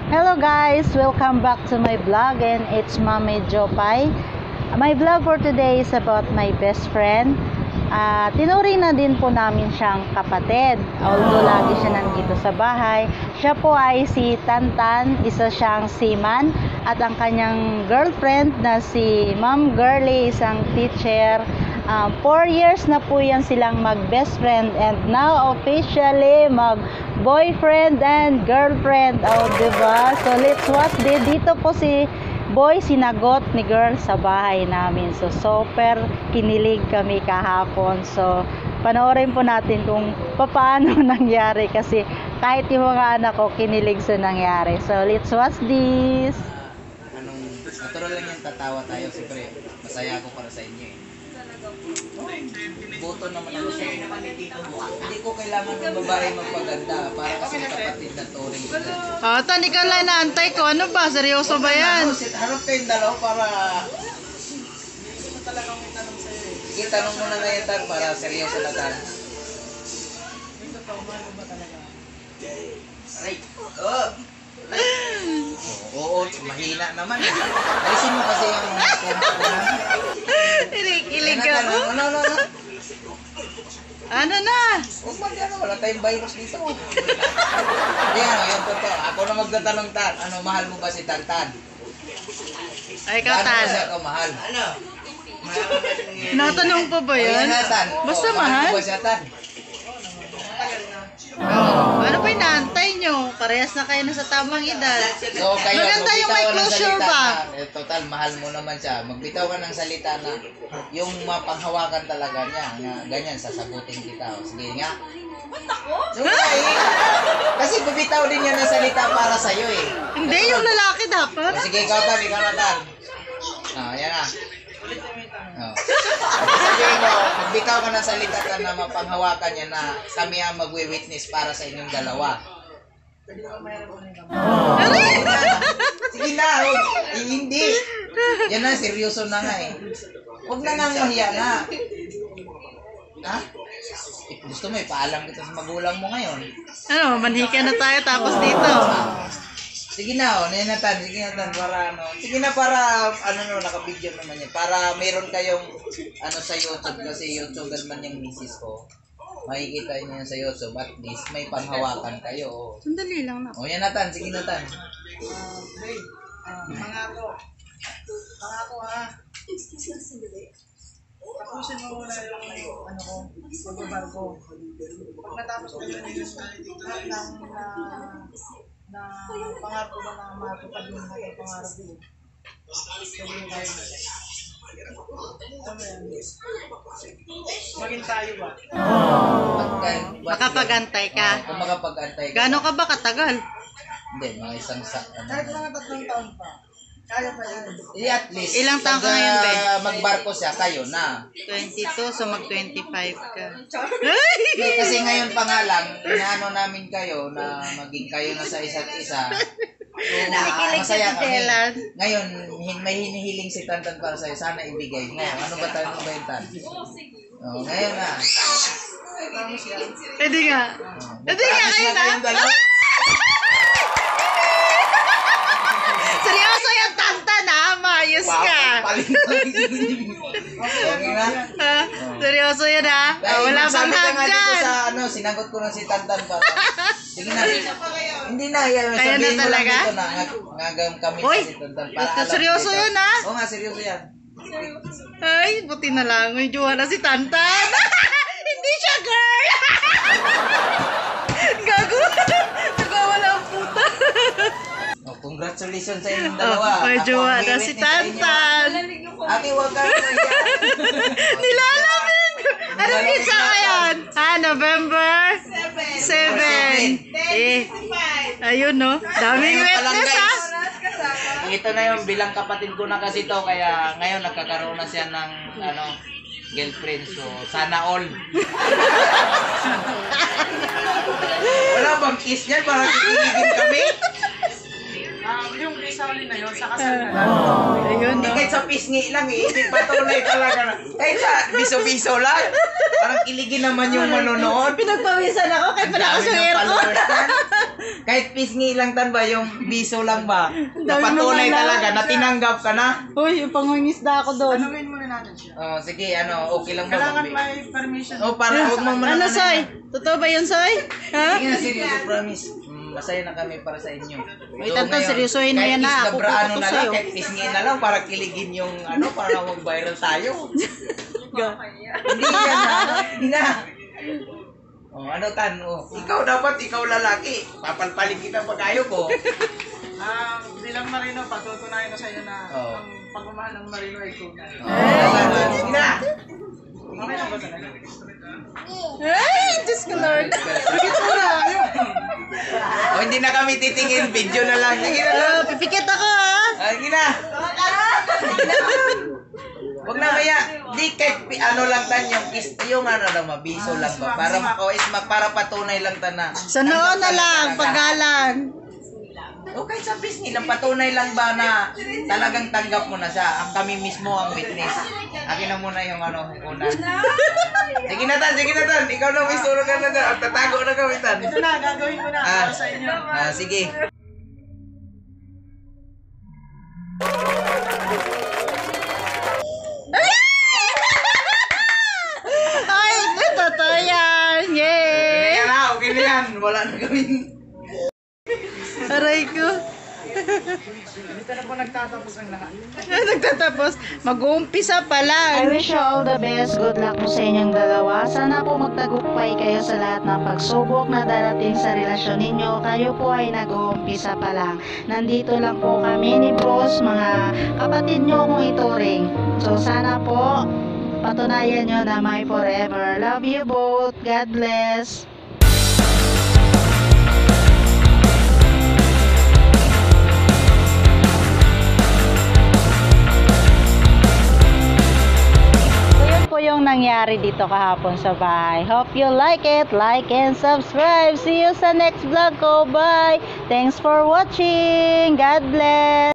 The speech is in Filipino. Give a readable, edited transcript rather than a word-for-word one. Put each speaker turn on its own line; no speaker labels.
Hello guys, welcome back to my vlog and it's Mami Jopay. My vlog for today is about my best friend. Tinuring na din po namin siyang kapatid. Although lagi siya nandito sa bahay. Siya po ay si Tantan, isa siyang seaman. At ang kanyang girlfriend na si Ma'am Girly, isang teacher. 4 years na po yan silang mag-best friend and now officially mag-boyfriend and girlfriend. Oh, diba? So, let's watch this. Dito po si boy sinagot ni girl sa bahay namin. So, super kinilig kami kahapon. So, panoorin po natin kung paano nangyari kasi kahit yung mga anak ko kinilig sa nangyari. So, let's watch this.
Natural lang yung tatawa tayo. Siyempre, masaya ako para sa inyo eh. Boto naman ako sa inyo. Hindi ko kailangan ng babae magpaganda para kasi kapatid na turing.
Tan, ikaw lang naantay ko. Ano ba? Seryoso ba yan?
Harap kayong dalaw para... talagang may tanong sa'yo eh. Sige, tanong mo na ngayon Tan para seryoso na Tan. Ito pa, umano ba talaga? Aray! Oo, mahina naman. Alisin mo kasi yung
Ilig ka mo? Ano na?
Huwag mag-ano, wala tayong virus dito. Hindi yung totoo. Ako na magtatanong Tan. Ano, mahal mo ba si Tantan?
Ay, ikaw Tan.
Ano ako mahal? Ano?
Natanong pa ba yan? Basta mahal?
Mahal mo ba siya Tan?
Ano pa inaantay nyo? Parehas na kayo na sa tamang edad.
So, kayo,
maganda yung may closure ba?
Total, mahal mo naman siya. Magbitaw ka ng salita na yung mapanghawakan talaga niya. Na ganyan, sasagutin kita. Sige nga. So, kasi bibitaw din niya ng salita para sa'yo eh.
Hindi, yung lalaki dapat.
Sige, ikaw Tan, ikaw na Tan. Yan na. Sabihin mo, magbitaw ka ng salita Tan na mapanghawakan niya na kami ang magwi-witness para sa inyong dalawa. Sige na, hindi. Yan na, seryoso na nga eh. Huwag na nang mahiya na. Ha? Gusto mo ipaalam kita sa magulang mo ngayon.
Ano, manhika na tayo tapos dito.
Sige na, Tan, sige na Tan, para ano. Sige na para, naka-video naman yan. Para meron kayong, sa YouTube, kasi YouTube naman yung misis ko. Makikita niyo sa YouTube, at least may panghawakan kayo.
Sandali lang na.
Yan na Tan, sige na Tan.
Pangako ha. Tapusin mo muna yung pagbabar ko. Pag natapos ko yun na pangarap ko ba na matupad yung mga pangarap ko. Maging tayo ba?
Makapag-antay ka.
Kung makapag-antay ka.
Gano'n ka ba katagal?
Hindi, mga isang
Kahit mga 3 taon pa. Kaya pa yan.
At least,
Ilang taon ka ngayon, Ben?
magbarko siya, kayo na.
22, so mag-25 ka.
Kasi ngayon pa nga lang, inaano namin kayo na maging kayo na sa isa't isa. So, masaya kami. Ngayon, may hinihiling si Tantan para sa'yo. Sana ibigay mo. Ano ba tayo ba yung Tan? Ngayon na.
Hindi nga. Hindi nga kayo na. Seryoso yung Tantan ha? Maayos ka. Seryoso yun ha? Wala bang hagdan?
Sinagot ko na si Tantan pa. Sige na. Hindi na.
Kaya na talaga?
Ngagam kami si Tantan para alam.
Seryoso yun ha?
Oo nga, seryoso yan.
Ay, buti na lang. May jowa na si Tantan. Hindi siya girl. Gago. Nagawala ang puta.
Congratulations sa inyong dalawa.
May jowa na si Tantan.
Ate, huwag ka na yan.
Nilalamig. Anong pizza ngayon? November 7. Ayun no. Daming wetness ha.
Ito na yung bilang kapatid ko na kasi to. Kaya ngayon nagkakaroon na siya ng girlfriend. So, sana all. Wala bang kiss niyan? Parang kikiligin kami.
Yung isali na yun, sa kasal na lang.
Ayun
Hindi
no.
kahit sa pisngi lang eh. Hindi patunay talaga na. Kahit sa biso-biso lang. Parang kiligin naman yung manonood.
Pinagpawisan ako kahit malakas yung air ko.
Kahit pisngi lang tan ba, yung biso lang ba?
Dami
Napatunay
mo na
talaga, na tinanggap ka na.
Uy, yung pangungisda ako doon.
Tanungin muna natin siya.
Oh, sige, okay lang ba?
Kailangan may permission.
Oh, para huwag mo
Ano, Soy? Totoo ba yun, Soy? Ha?
Sige na, seryoso, promise. Masaya na kami para sa inyo.
Wait, Anton, seryosuhin mo yan na. Ako
Kahit
puputo
na lang,
sa'yo.
kahit pisngi na lang para kiligin yung para mag-viral tayo. Hindi yan Hindi na. Tan? Ikaw ikaw lalaki. Papalpaling kita pag ayaw ko.
Bilang Marino, patutunayan ko sa iyo na
Oo.
ang pagmamahal ng Marino ay tunay.
Sige na.
Okay lang ba talaga?
Ay, Diyos ko, Lord.
Hindi na kami titingin. Video na lang. Sige na.
Pipikit ako, ha?
Sige na. Huwag na kaya, di kahit lang tan yung daw, mabiso lang ba? Para patunay lang tan na.
Sa noon na lang, paggalan.
O kahit sa business lang, patunay lang ba na talagang tanggap mo na siya. Kami mismo ang witness. Akin na muna yung una. Sige na tan. Ikaw na may suro ka na tan. Tatago na kami tan.
Ito na, gagawin ko na para sa inyo.
Sige.
Ay, totoo yan. Yay!
Okay na yan. Wala na kami.
Aray ko.
Dito na po nagtatapos ang lahat.
Nagtatapos. Mag-uumpisa pa lang. I wish you all the best. Good luck po sa inyong dalawa. Sana po magtagumpay kayo sa lahat ng pagsubok na darating sa relasyon ninyo. Kayo po ay nag-uumpisa pa lang. Nandito lang po kami ni Bros, mga kapatid nyo kung ituring. So sana po patunayan nyo na my forever. Love you both. God bless. Yung nangyari dito kahapon sa bahay. Hope you like it. Like and subscribe. See you sa next vlog ko. Bye. Thanks for watching. God bless.